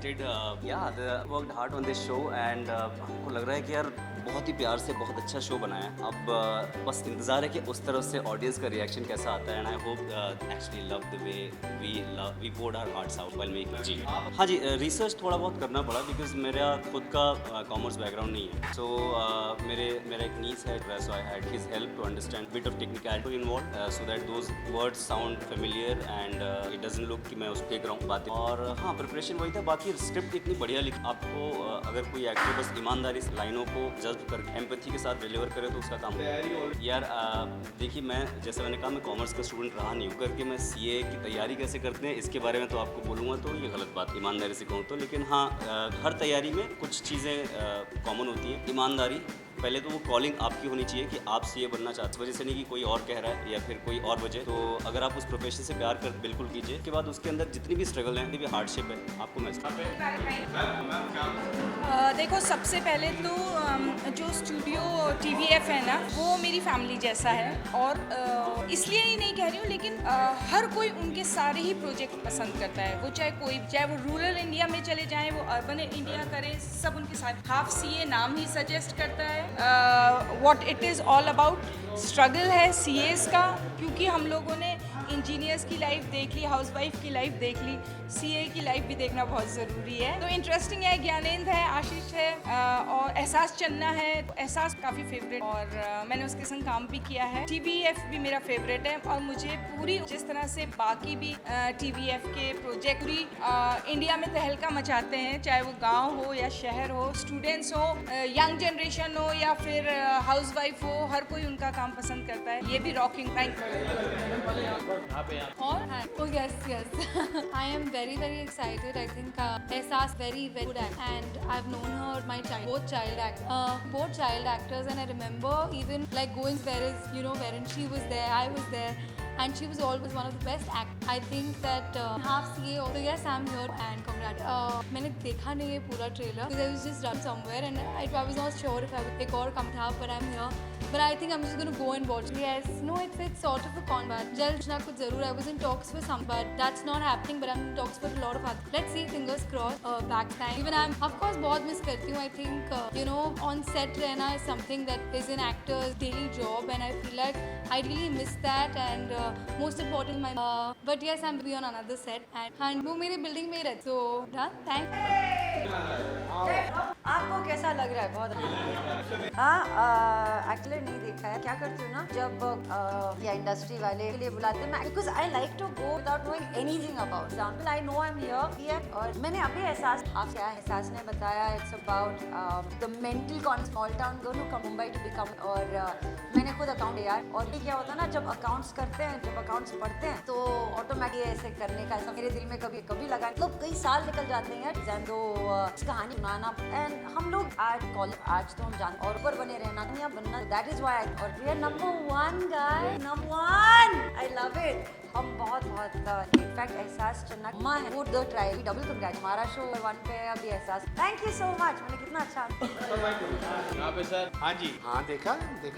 excited. Worked hard on this show and हमको लग रहा है कि यार बहुत ही प्यार से बहुत अच्छा शो बनाया है. अब बस इंतज़ार है कि उस तरफ से ऑडियंस का रिएक्शन कैसा आता है. And I hope actually love the way we poured our hearts out while making. जी हाँ जी, रिसर्च थोड़ा बहुत करना पड़ा बिकॉज मेरा खुद का कॉमर्स बैकग्राउंड नहीं है. सो मेरा एक नीस है, so I had his help to understand bit of technicality involve so that those words sound familiar and it doesn't look कि मैं उस पर रहा हूँ बातें. और हाँ, प्रिपरेशन वही था. बाकी स्क्रिप्ट इतनी बढ़िया लिखी. आपको अगर कोई एक्टर बस ईमानदारी से लाइनों को जज्ब कर एम्पैथी के साथ डिलीवर करे तो उसका काम यार. देखिए, मैं जैसे मैंने कहा, मैं कॉमर्स का स्टूडेंट रहा नहीं हूँ करके मैं सीए की तैयारी कैसे करते हैं इसके बारे में तो आपको बोलूँगा तो ये गलत बात ईमानदारी से कहूँ तो. लेकिन हाँ, हर तैयारी में कुछ चीज़ें कॉमन होती हैं. ईमानदारी पहले तो वो कॉलिंग आपकी होनी चाहिए कि आप सीए बनना चाहते हैं, वजह से नहीं कि कोई और कह रहा है या फिर कोई और वजह. तो अगर आप उस प्रोफेशन से प्यार कर बिल्कुल कीजिए. उसके बाद उसके अंदर जितनी भी स्ट्रगल है, जितनी भी हार्डशिप है, आपको महसूस. देखो, सबसे पहले तो जो स्टूडियो TVF है ना, वो मेरी फैमिली जैसा है. और इसलिए ही नहीं कह रही हूँ, लेकिन हर कोई उनके सारे ही प्रोजेक्ट पसंद करता है. वो चाहे वो रूरल इंडिया में चले जाएं, वो अर्बन इंडिया करें, सब उनके साथ. हाफ सीए नाम ही सजेस्ट करता है. What it is all about struggle है सीएस का, क्योंकि हम लोगों ने इंजीनियर्स की लाइफ देख ली, हाउसवाइफ की लाइफ देख ली, सीए की लाइफ भी देखना बहुत ज़रूरी है. तो इंटरेस्टिंग है. ज्ञानेंद्र है, आशीष है, और एहसास चन्ना है. एहसास काफ़ी फेवरेट, और मैंने उसके संग काम भी किया है. TVF भी मेरा फेवरेट है. और मुझे पूरी जिस तरह से बाकी भी TVF के प्रोजेक्ट पूरी इंडिया में तहलका मचाते हैं, चाहे वो गाँव हो या शहर हो, स्टूडेंट्स हो, यंग जनरेशन हो या फिर हाउसवाइफ हो, हर कोई उनका काम पसंद करता है. ये भी rocking. Oh yes. I am very excited. I think Ehsaas very good actor, and I've known her both child actors, and I remember even like going wherein she was there, I was there. And she was always one of the best actors. I think that half CA also. Yes, I'm here and congrats. मैंने देखा नहीं है पूरा trailer because I was just done somewhere and I was not sure if I would एक और कम था, but I'm here. But I think I'm just going to go and watch. Yes, no, it's sort of a con, but जल्द ना कुछ ज़रूर. I was in talks with some, but that's not happening. But I'm in talks with a lot of others. Let's see, fingers crossed. Back time. Even I'm of course बहुत miss करती हूँ. I think on set रहना is something that is an actor's daily job, and I feel like I really miss that. And most important but yes, I'm be on another set, and वो मेरे building में ही रहती. So done. Thanks. आपको कैसा लग रहा है? बहुत हाँ, एक्चुअली नहीं देखा है. क्या करती हूँ ना, जब या इंडस्ट्री वाले के लिए बुलाते हैं, because I like to go without knowing anything about. Example, I know I am here, और मैंने अभी एहसास ने बताया it's about the mental small town girl who come Mumbai to become. और मैंने खुद अकाउंट यार, और ये क्या होता है ना, जब अकाउंट्स करते हैं, जब अकाउंट्स पढ़ते हैं, तो ऑटोमेटिक ऐसे करने का ऐसा मेरे दिल में कभी लगा. तो कई साल निकल जाते हैं डिजाइन दो कहानी बनाना. एंड हम लोग आज तो हम जानते और ऊपर बने रहना या बनना. दैट इज व्हाई और we are number 1 guys, number 1. I love it. हम बहुत इनफैक्ट एहसास चन्ना माँ है वो द ट्राई डबल कंग्रेट. हमारा शो 1 पे है अभी एहसास. Thank you so much. मैंने कितना अच्छा यहाँ पे सर. हाँ जी, हाँ देखा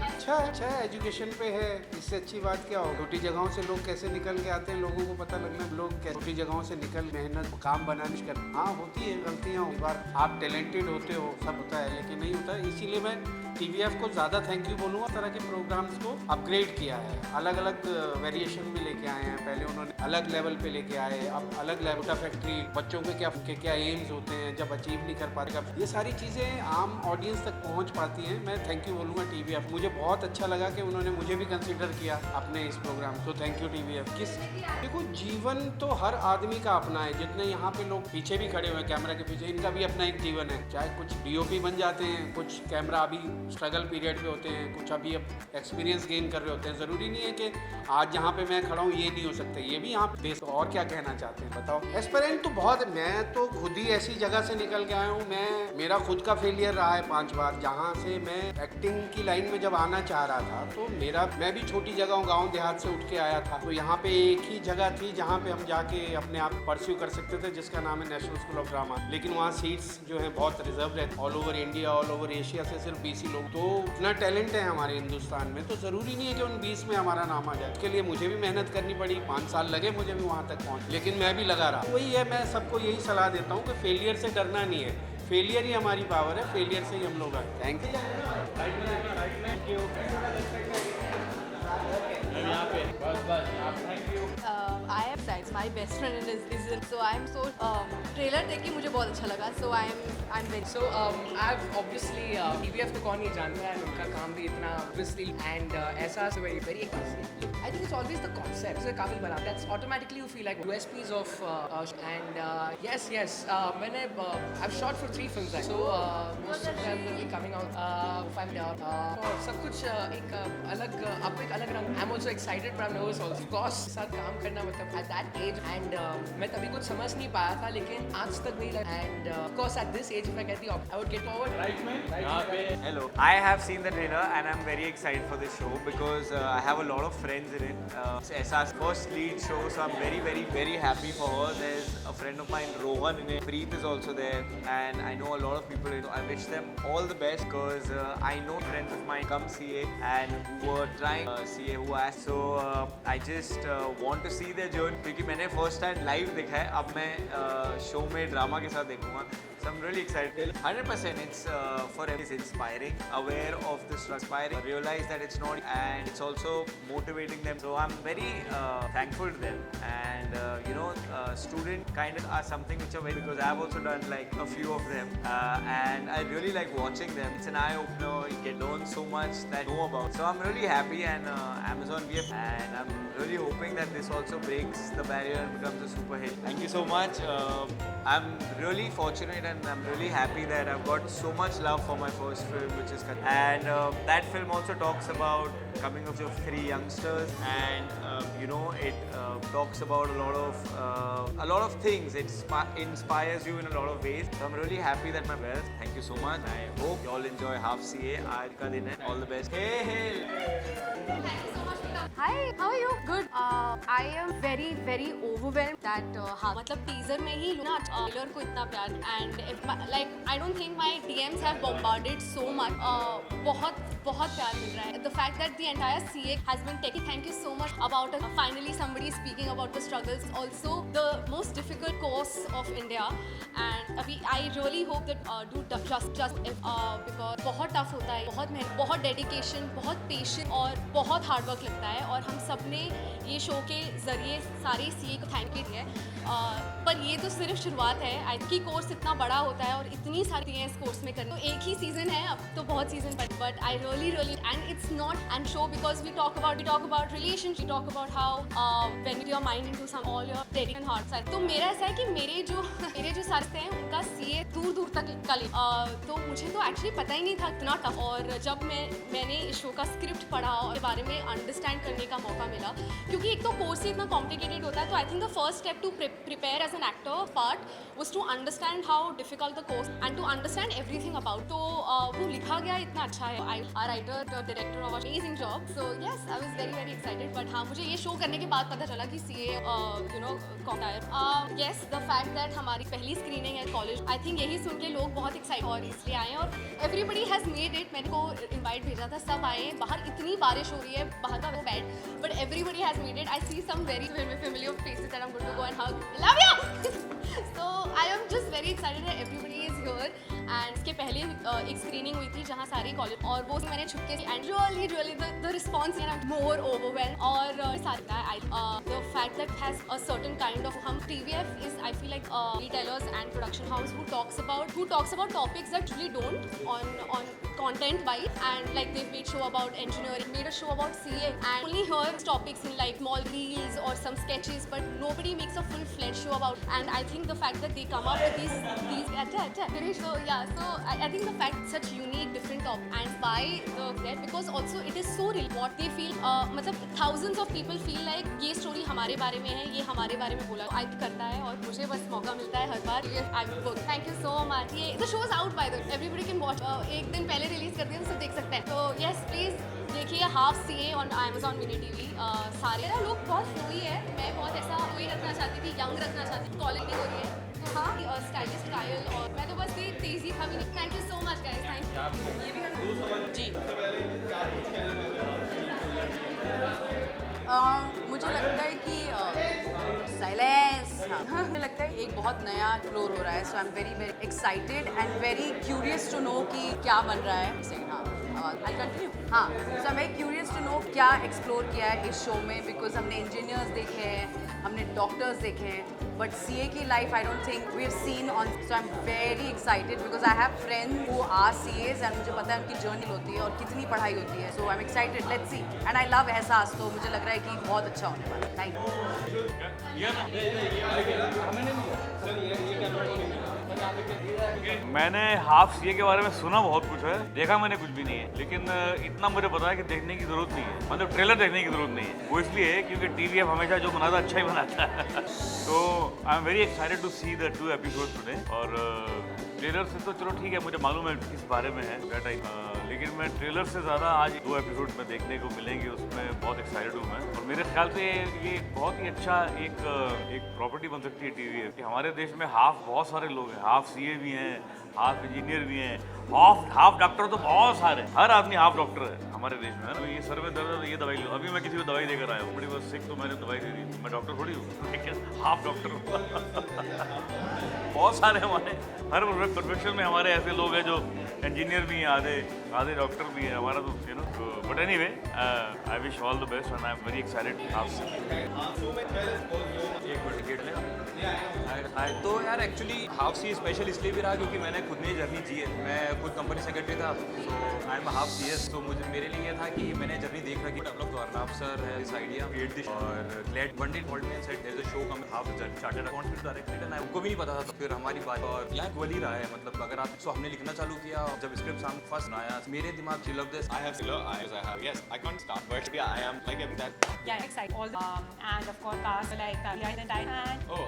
अच्छा है. एजुकेशन पे है, इससे अच्छी बात क्या हो. छोटी जगहों से लोग कैसे निकल के आते हैं, लोगों को पता लगना. लोग छोटी जगहों से निकल मेहनत काम बनाने कर. हाँ, होती है गलतियाँ. एक बार आप टैलेंटेड होते हो, सब होता है, लेकिन नहीं होता. इसीलिए मैं TVF को ज़्यादा थैंक यू बोलूँगा. इस तरह के प्रोग्राम्स को अपग्रेड किया है, अलग अलग वेरिएशन में लेके आए हैं. पहले उन्होंने अलग लेवल पे लेके आए, अब अलग लेवल. फैक्ट्री बच्चों के क्या एम्स होते हैं जब अचीव नहीं कर पाते, ये सारी चीज़ें आम ऑडियंस तक पहुंच पाती हैं. मैं थैंक यू बोलूँगा TVF. मुझे बहुत अच्छा लगा कि उन्होंने मुझे भी कंसिडर किया अपने इस प्रोग्राम. तो थैंक यू TVF. देखो, जीवन तो हर आदमी का अपना है. जितने यहाँ पे लोग पीछे भी खड़े हुए हैं कैमरा के पीछे, इनका भी अपना एक जीवन है. चाहे कुछ DOP बन जाते हैं, कुछ कैमरा अभी स्ट्रगल पीरियड पे होते हैं, कुछ अभी अब एक्सपीरियंस गेन कर रहे होते हैं. ज़रूरी नहीं है कि आज जहाँ पे मैं खड़ा हूँ ये नहीं हो सकता. ये भी यहाँ पे. और क्या कहना चाहते हैं बताओ. एस्पिरेंट तो बहुत. मैं तो खुद ही ऐसी जगह से निकल के आया हूँ. मेरा खुद का फेलियर रहा है 5 बार. जहाँ से मैं एक्टिंग की लाइन में जब आना चाह रहा था, तो मैं भी छोटी जगह गाँव देहात से उठ के आया था. तो यहाँ पे एक ही जगह थी जहाँ पे हम जाके अपने आप परस्यू कर सकते थे, जिसका नाम है नेशनल स्कूल ऑफ ड्रामा. लेकिन वहाँ सीट्स जो है बहुत रिजर्व रहती. All over India, all over Asia से सिर्फ 20 लोग. तो इतना टैलेंट है हमारे हिंदुस्तान में, तो ज़रूरी नहीं है कि उन 20 में हमारा नाम आ जाए. इसके लिए मुझे भी मेहनत करनी पड़ी. 5 साल लगे मुझे भी वहाँ तक पहुँच, लेकिन मैं भी लगा रहा। वही है, मैं सबको यही सलाह देता हूँ कि फेलियर से डरना नहीं है, फेलियर ही हमारी पावर है, फेलियर से ही हम लोग आए। Thank you. I am Sides. My best friend is in. So I am so trailer देख के मुझे बहुत अच्छा लगा. So I'm very. So I've obviously TVF को कौन नहीं जानता है, उनका काम भी इतना obviously and एहसास very I think it's always the concept. So काबिल बना. That's automatically you feel like USPs of and yes मैंने I've shot for 3 films. So most of them will be coming out. सब कुछ एक अलग आपको एक अलग रंग. I'm also excited but I'm nervous also. Of course साथ काम करना मतलब at that age and मैं तभी कुछ समझ नहीं पाया था, लेकिन आज तक नहीं लगा. And of course at this age if I get the option I would get forward. Hello. I have seen the trailer and I'm very excited for this show because I have a lot of friends in it. It's Esa's first lead show, so I'm very happy for her. There's a friend of mine, Rohan, in it. Preet is also there, and I know a lot of people. I wish them all the best because I know friends of mine come CA and who were trying CA who asked. So I just want to see their journey क्योंकि मैंने first time live देखा है. अब मैं show में drama के साथ देखूँगा. So I'm really excited. 100% it's for everyone. It's inspiring, aware of the struggle, inspiring, realize that it's not, and it's also motivating them. So I'm very thankful to them. And student kind of are something which are very, because I've also done like a few of them, and I really like watching them. It's an eye opener. You can learn so much that you know about. So I'm really happy, and Amazon VF, and I'm really hoping that this also breaks the barrier and becomes a super hit. Thank you so much. I'm really fortunate and I'm really happy that I've got so much love for my first film, which is Kathak. And that film also talks about coming of 3 youngsters, and it talks about a lot of things. It inspires you in a lot of ways. So I'm really happy that my best. Thank you so much. I hope you all enjoy Half CA. आज का दिन है. All the best. Hey. Hi, how are you? Good. I am very overwhelmed that मतलब teaser में ही ना trailer को इतना प्यार and like I don't think my DMs have bombarded so much. बहुत प्यार मिल रहा है. The fact that the entire CA has been taken. Thank you so much about finally somebody speaking about the struggles. Also the most difficult course of India, and I really hope that do just because बहुत tough होता है, बहुत मेहनत, बहुत dedication, बहुत patience और बहुत hard work लगता है. और हम सब ने ये शो के ज़रिए सारे CA को थैंक यू दिया है. पर ये तो सिर्फ शुरुआत है. आई की कोर्स इतना बड़ा होता है और इतनी सारी चीज़ें इस कोर्स में करनी. तो एक ही सीज़न है, अब तो बहुत season but I really and it's not and show because we talk about relationship, we talk about how when you your mind into some all your dedication hard side. तो मेरा ऐसा है कि मेरे जो सारे हैं उनका CA दूर तक का ले. तो मुझे तो एक्चुअली पता ही नहीं था इतना टफ. और जब मैंने इस शो का स्क्रिप्ट पढ़ा और बारे में अंडरस्टैंड करने का मौका मिला, क्योंकि एक तो कोर्स ही इतना कॉम्प्लिकेटेड होता है. तो I think the first step to prepare as an actor part was to understand how difficult the course and to understand everything about. तो वो लिखा गया इतना अच्छा है. Our writer, the director of amazing job. So yes, I was very excited. But हाँ, मुझे ये शो करने के बाद पता चला कि CA yes, the fact that हमारी पहली स्क्रीनिंग है कॉलेज, आई थिंक यही सुन के लोग बहुत एक्साइटेड और इसलिए आए. और everybody has made it. मैंने को इन्वाइट भेजा था, सब आए. बाहर इतनी बारिश हो रही है, बाहर का वो bad, but everybody has made it. I see some very familiar faces that I'm going to go and hug. Love you. So I am just very excited that everybody is here. And इसके पहले एक screening हुई थी जहाँ सारे college, और वो मैंने छुपके and really the response is more overwhelmed. और साथ the fact that has a certain kind of TVF is, I feel like retailers and production house who talks about topics that really don't on content wise, and like they've made show about engineering, made a show about CA, and only heard topics in like small reels or some sketches, but nobody makes a full-fledged show about. And I think the fact that they come up with these so yeah, so I think the fact such unique different topic and why that, because also it is so real what they feel. मतलब thousands of people feel like ये story हमारे बारे में है, ये हमारे बारे में बोला. आई करता है और मुझे बस मौका मिलता है हर बार. I work. Thank you so much. ये the show is out by the way, everybody can watch. एक दिन पहले रिलीज कर दिया तो सब देख सकते हैं. तो yes, प्लीज देखिए half CA on Amazon Mini TV. सारे लोग बहुत फ्लोई है. मैं बहुत ऐसा कोई रखना चाहती थी, यंग रखना चाहती थी, कॉलेज नहीं हो रही है. हाँ, स्टाइलिश स्टाइल, और मैं तो बस तेजी था भी नहीं. Thank you so much guys. Thank you जी. मुझे लगता है कि मुझे लगता है एक बहुत नया एक्सप्लोर हो रहा है, so I am very very excited and very curious to know कि क्या बन रहा है सेकंड हाफ। I continue. हाँ, so I am very curious to know क्या एक्सप्लोर किया है इस शो में, बिकॉज हमने इंजीनियर्स देखे हैं, हमने डॉक्टर्स देखे हैं, बट सीए की life I don't think we have seen on. So I am very excited because I have friend who are CAs and मुझे पता है उनकी जर्नी होती है और कितनी पढ़ाई होती है। So I am excited, let's see. And I love Ehsaas, तो मुझे लग रहा है कि बहुत अच्छा होने वाला है। थैंक मैंने हाफ सीए के बारे में सुना बहुत कुछ है, देखा मैंने कुछ भी नहीं है, लेकिन इतना मुझे पता है कि देखने की जरूरत नहीं है, मतलब ट्रेलर देखने की जरूरत नहीं है। वो इसलिए है क्योंकि टीवीएफ हमेशा जो बनाता है अच्छा ही बनाता है। तो I am very excited to see the 2 episode today. और ट्रेलर से तो चलो ठीक है, मुझे मालूम है किस बारे में है दैट आई, लेकिन मैं ट्रेलर से ज़्यादा आज 2 एपिसोड में देखने को मिलेंगे, उसमें बहुत एक्साइटेड हूँ मैं। और मेरे ख्याल से ये बहुत ही अच्छा एक प्रॉपर्टी बन सकती है टीवीएफ, कि हमारे देश में बहुत सारे लोग हैं, हाफ सीए भी हैं, हाफ इंजीनियर भी हैं, हाफ डॉक्टर तो बहुत सारे, हर आदमी हाफ डॉक्टर है हमारे देश में। तो ये सर में दर्द है तो ये दवाई लो, अभी मैं किसी को दवाई देकर आया हूँ, बड़ी बस सिक तो मैंने दवाई दे दी, मैं डॉक्टर थोड़ी हूँ, ठीक है, हाफ डॉक्टर हूँ। बहुत सारे हमारे हर प्रोफेशन में हमारे ऐसे लोग हैं जो इंजीनियर भी हैं, आधे डॉक्टर भी हैं, हमारा तो you know. But anyway I wish all the best and I am very excited. एक मिनट टिकट लें। तो यार एक्चुअली हाफ सी स्पेशल इसलिए भी रहा क्योंकि मैंने खुद ने जर्नी जी है, मैं खुद कंपनी सेक्रेटरी था, so I am half C S. तो मुझे मेरे लिए था कि मैंने जर्नी देख रखी, डेवलप तो अर्नाब सर है इस आइडिया क्रिएट दिस और glad one day called me and said there is a show coming half chartered accountant director and उनको भी नहीं पता था। तो फिर हमारी बात और यहाँ वही रहा है, मतलब अगर आप सो हमने लिखना चालू किया, जब स्क्रिप्ट हम फर्स्ट बनाया मेरे दिमाग से love this I have yes I can't start but yeah I am like that yeah excited all and of course cast like behind the and oh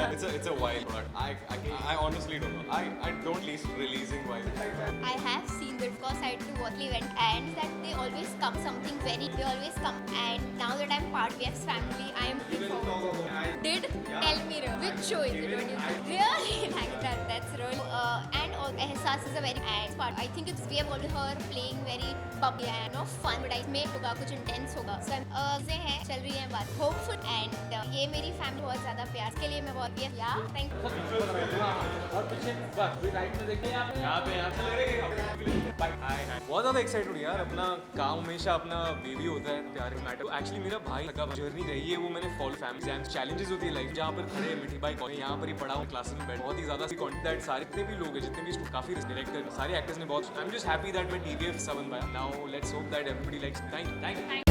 it's a wild but I honestly don't know I don't releasing why I have seen the because I had to watch the event and that they always come something very they always come and now that I'm part of VF's family I am looking forward did tell me which show is it when you really like that's really and Ehsaas is a very nice part I think it's we have already her playing very bubbly and no fun but I may होगा कुछ intense होगा so से है चल रही है बात hopeful and ये मेरी फैमिली बहुत ज़्यादा प्यार के लिए मैं बहुत yeah thank you बहुत ज़्यादा एक्साइटेड यार अपना काम हमेशा अपना बेबी होता है प्यार मैटर एक्चुअली मेरा भाई लगा जर्नी रही है वो मैंने फॉलो फैमिली एग्जाम्स चैलेंजेस होती है लाइफ जहाँ पर खड़े मिठी बाइक यहाँ पर ही पढ़ा हूँ क्लासेस में बैठ बहुत ही ज़्यादा कॉन्टेक्ट सारे जितने भी लोग हैं जितने भी काफ़ी डायरेक्टर सारे एक्टर्स ने बहुत I am just happy that मैं टीवीएफ 7 पाया now let's hope that everybody likes thank you